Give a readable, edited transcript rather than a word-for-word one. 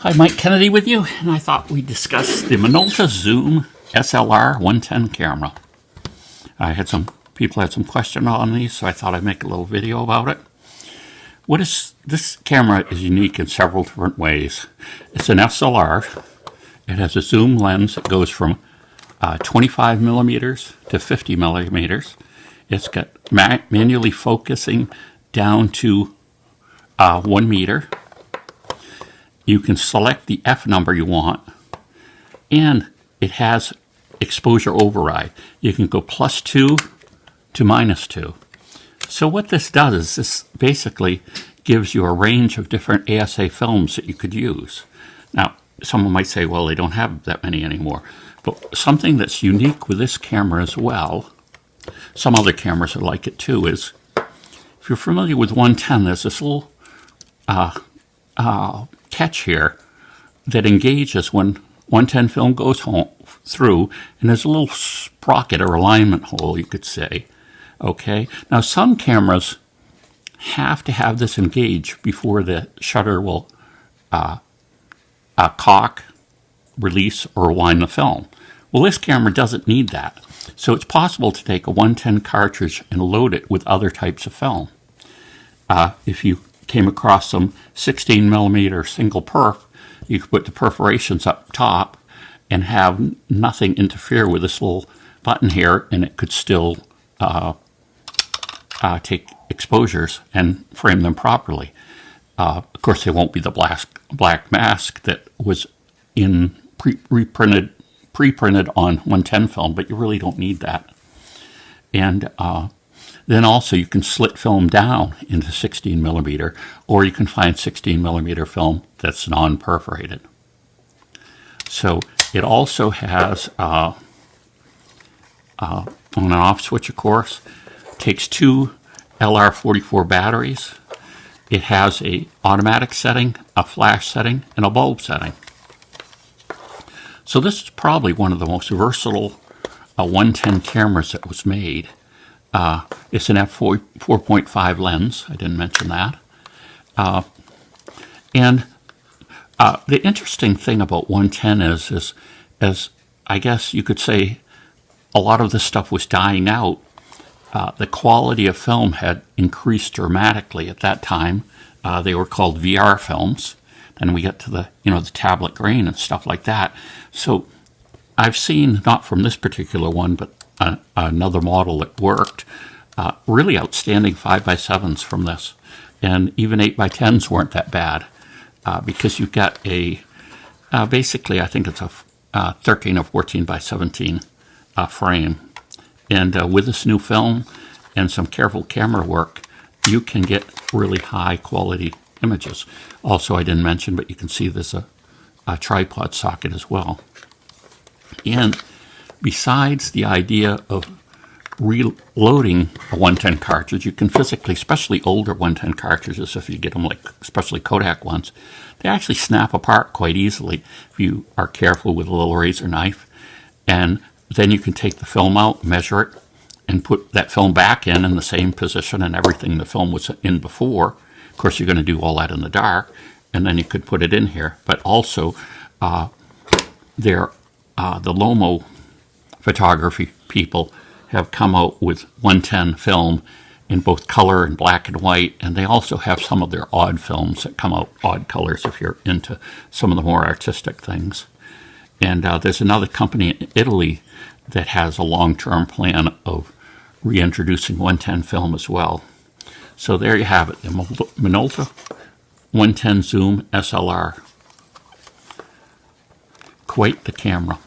Hi, Mike Kennedy with you, and I thought we'd discuss the Minolta Zoom SLR 110 camera. I had some people had some questions on these, so I thought I'd make a little video about it. This camera is unique in several different ways. It's an SLR. It has a zoom lens that goes from 25 millimeters to 50 millimeters. It's got manually focusing down to 1 meter. You can select the F number you want, and it has exposure override. You can go +2 to -2. So what this does is this basically gives you a range of different ASA films that you could use. Now, someone might say, well, they don't have that many anymore. But something that's unique with this camera as well, some other cameras are like it too, is if you're familiar with 110, there's this little catch here that engages when 110 film goes through, and there's a little sprocket or alignment hole, you could say. Okay, now some cameras have to have this engaged before the shutter will cock, release, or wind the film. Well, this camera doesn't need that. So it's possible to take a 110 cartridge and load it with other types of film. If you came across some 16 millimeter single perf, you could put the perforations up top and have nothing interfere with this little button here, and it could still take exposures and frame them properly. Of course, they won't be the black mask that was in pre-printed on 110 film, but you really don't need that. And then also you can slit film down into 16 millimeter, or you can find 16 millimeter film that's non-perforated. So it also has on and off switch, of course. Takes two LR44 batteries. It has a automatic setting, a flash setting, and a bulb setting. So this is probably one of the most versatile 110 cameras that was made. It's an f4.5 lens. I didn't mention that. And the interesting thing about 110 is I guess you could say a lot of this stuff was dying out. The quality of film had increased dramatically at that time. They were called VR films. Then we get to the tablet grain and stuff like that. So I've seen, not from this particular one, but another model that worked, really outstanding 5x7s from this. And even 8x10s weren't that bad, because you've got basically I think it's a 13 or 14x17 frame. And with this new film and some careful camera work, you can get really high quality images. Also, I didn't mention, but you can see there's a tripod socket as well. And besides the idea of reloading a 110 cartridge, you can physically, especially older 110 cartridges, if you get them like especially Kodak ones, they actually snap apart quite easily if you are careful with a little razor knife. And then you can take the film out, measure it, and put that film back in the same position and everything the film was in before. Of course, you're going to do all that in the dark, and then you could put it in here. But also, the Lomo photography people have come out with 110 film in both color and black and white, and they also have some of their odd films that come out odd colors if you're into some of the more artistic things. And there's another company in Italy that has a long-term plan of reintroducing 110 film as well. So there you have it, the Minolta 110 Zoom SLR. Quite the camera.